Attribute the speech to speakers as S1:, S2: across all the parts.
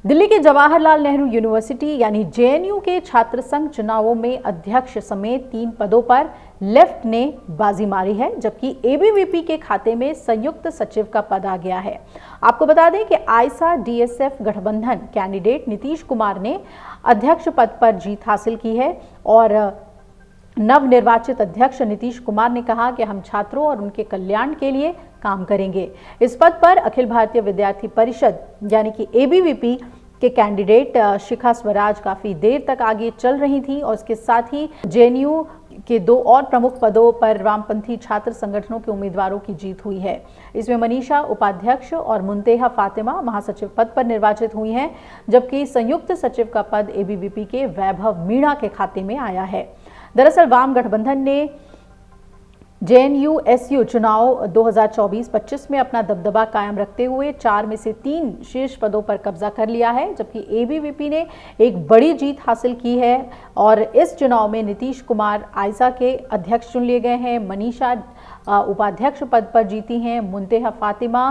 S1: दिल्ली के जवाहरलाल नेहरू यूनिवर्सिटी यानी जेएनयू के छात्र संघ चुनावों में अध्यक्ष समेत 3 पदों पर लेफ्ट ने बाजी मारी है, जबकि एबीवीपी के खाते में संयुक्त सचिव का पद आ गया है। आपको बता दें कि आइसा डीएसएफ गठबंधन कैंडिडेट नीतीश कुमार ने अध्यक्ष पद पर जीत हासिल की है और नवनिर्वाचित अध्यक्ष नीतीश कुमार ने कहा कि हम छात्रों और उनके कल्याण के लिए काम करेंगे। इस पद पर अखिल भारतीय विद्यार्थी परिषद यानी कि एबीवीपी के कैंडिडेट शिखा स्वराज काफी देर तक आगे चल रही थी और इसके साथ ही जेएनयू के 2 और प्रमुख पदों पर वामपंथी छात्र संगठनों के उम्मीदवारों की जीत हुई है। इसमें मनीषा उपाध्यक्ष और मुंतेहा फातिमा महासचिव पद पर निर्वाचित हुई हैं, जबकि संयुक्त सचिव का पद एबीवीपी के वैभव मीणा के खाते में आया है। दरअसल वाम गठबंधन ने जेएनयू-एसयू चुनाव 2024-25 में अपना दबदबा कायम रखते हुए 4 में से 3 शीर्ष पदों पर कब्जा कर लिया है, जबकि एबीवीपी ने एक बड़ी जीत हासिल की है और इस चुनाव में नीतीश कुमार आइसा के अध्यक्ष चुन लिए गए हैं, मनीषा उपाध्यक्ष पद पर जीती हैं, मुंतेहा फातिमा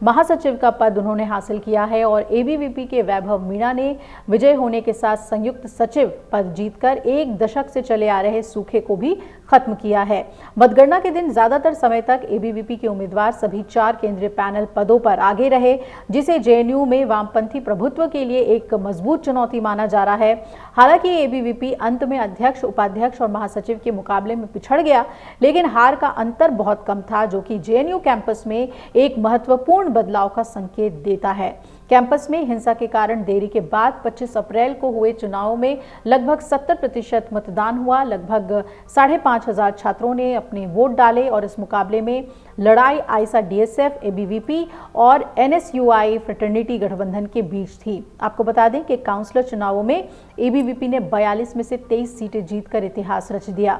S1: महासचिव का पद उन्होंने हासिल किया है और एबीवीपी के वैभव मीणा ने विजय होने के साथ संयुक्त सचिव पद जीतकर 1 दशक से चले आ रहे सूखे को भी खत्म किया है। मतगणना के दिन ज्यादातर समय तक एबीवीपी के उम्मीदवार सभी 4 केंद्रीय पैनल पदों पर आगे रहे, जिसे जेएनयू में वामपंथी प्रभुत्व के लिए एक मजबूत चुनौती माना जा रहा है। हालांकि एबीवीपी अंत में अध्यक्ष, उपाध्यक्ष और महासचिव के मुकाबले में पिछड़ गया, लेकिन हार का अंतर बहुत कम था, जो कि जेएनयू कैंपस में एक महत्वपूर्ण बदलाव का संकेत देता है। कैंपस में हिंसा के कारण देरी के बाद 25 अप्रैल को हुए चुनावों में लगभग 70% मतदान हुआ। लगभग 5,500 छात्रों ने अपने वोट डाले और इस मुकाबले में लड़ाई आइसा डीएसएफ, एबीवीपी और एनएसयूआई फ्रेटर्निटी गठबंधन के बीच थी। आपको बता दें कि काउंसलर चुनावों में एबीवीपी ने 42 में से 23 सीटें जीतकर इतिहास रच दिया।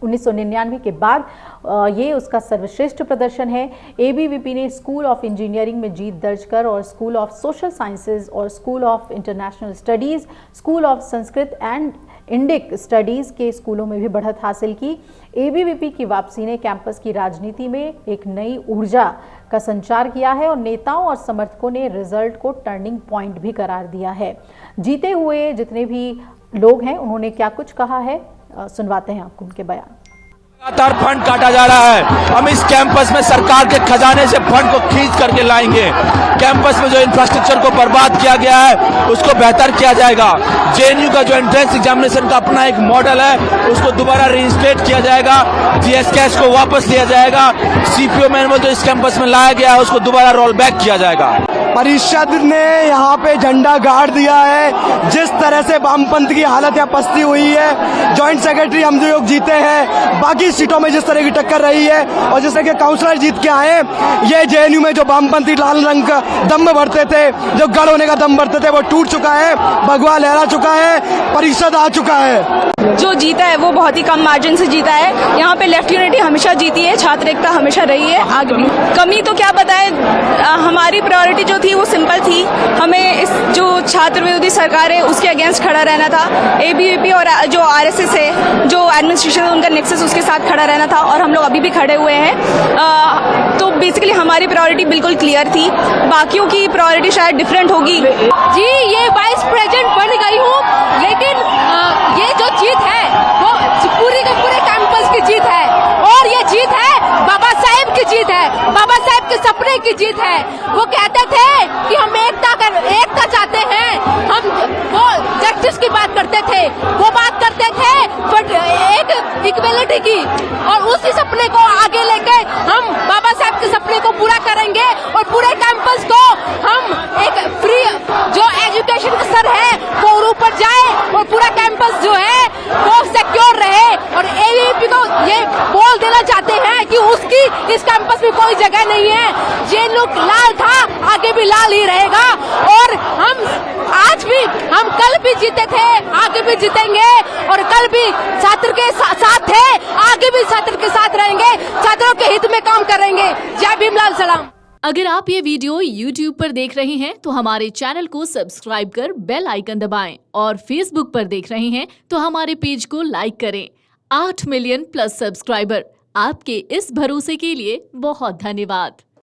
S1: 1999 के बाद ये उसका सर्वश्रेष्ठ प्रदर्शन है। एबीवीपी ने स्कूल ऑफ इंजीनियरिंग में जीत दर्ज कर और स्कूल ऑफ सोशल साइंसेज और school of international studies, school of Sanskrit and Indic studies के स्कूलों में भी बढ़त हासिल की। एबीवीपी की वापसी ने कैंपस की राजनीति में एक नई ऊर्जा का संचार किया है और नेताओं और समर्थकों ने रिजल्ट को टर्निंग पॉइंट भी करार दिया है। जीते हुए जितने भी लोग हैं उन्होंने क्या कुछ कहा है, सुनवाते हैं आपको उनके बयान।
S2: लगातार फंड काटा जा रहा है, हम इस कैंपस में सरकार के खजाने से फंड को खींच करके लाएंगे। कैंपस में जो इंफ्रास्ट्रक्चर को बर्बाद किया गया है उसको बेहतर किया जाएगा। जेएनयू का जो एंट्रेंस एग्जामिनेशन का अपना एक मॉडल है उसको दोबारा रीइंस्टेट किया जाएगा, जीएस कैश को वापस लिया जाएगा, सीपीओ मैनुअल जो इस कैंपस में लाया गया है उसको दोबारा रोल बैक किया जाएगा।
S3: परिषद ने यहाँ पे झंडा गाड़ दिया है। जिस तरह से वामपंथ की हालत यहाँ पस्ती हुई है, जॉइंट सेक्रेटरी हम जो लोग जीते हैं, बाकी सीटों में जिस तरह की टक्कर रही है और जिस तरह के काउंसलर जीत के आए, ये जेएनयू में जो वामपंथी लाल रंग का दम भरते थे, जो गढ़ होने का दम भरते थे, वो टूट चुका है, भगवा लहरा चुका है, परिषद आ चुका है।
S4: जो जीता है वो बहुत ही कम मार्जिन से जीता है। यहाँ पे लेफ्ट यूनिटी हमेशा जीती है, छात्र एकता हमेशा रही है। आगे कमी तो क्या बताएं, हमारी प्रायोरिटी जो थी वो सिंपल थी, हमें इस जो छात्र विरोधी सरकार है उसके अगेंस्ट खड़ा रहना था। एबीवीपी और जो आरएसएस है, जो एडमिनिस्ट्रेशन है उनका नेक्सस, उसके साथ खड़ा रहना था और हम लोग अभी भी खड़े हुए हैं। तो बेसिकली हमारी प्रायोरिटी बिल्कुल क्लियर थी, बाकियों की प्रायोरिटी शायद डिफरेंट होगी।
S5: जी, ये वाइस प्रेसिडेंट बन गई हूँ, लेकिन ये जो जीत है वो पूरी के पूरे कैंपस की जीत है और ये जीत है बाबा साहेब की जीत है, बाबा साहेब के सपने की जीत है। वो कहते थे कि हम एकता चाहते हैं, हम वो जस्टिस की बात करते थे, वो बात करते थे एक इक्वेलिटी की, और उसी सपने को आगे लेके हम बाबा साहब के सपने को पूरा करेंगे और पूरे कैंपस को हम एक फ्री जो एजुकेशन का स्तर है वो ऊपर जाए और पूरा कैंपस जो है वो सिक्योर रहे। और एबीवीपी को ये बोल देना चाहते हैं कि उसकी इस कैंपस में कोई जगह नहीं है। जेएनयू लाल था, आगे भी लाल ही रहेगा और हम आज भी, हम कल भी जीते थे, आगे भी जीतेंगे और कल भी छात्र के साथ थे, आगे भी छात्र के साथ रहेंगे, छात्रों के हित में काम करेंगे। जय भीम, लाल सलाम।
S6: अगर आप ये वीडियो YouTube पर देख रहे हैं तो हमारे चैनल को सब्सक्राइब कर बेल आइकन दबाएं और Facebook पर देख रहे हैं तो हमारे पेज को लाइक करें। 8 मिलियन प्लस सब्सक्राइबर, आपके इस भरोसे के लिए बहुत धन्यवाद।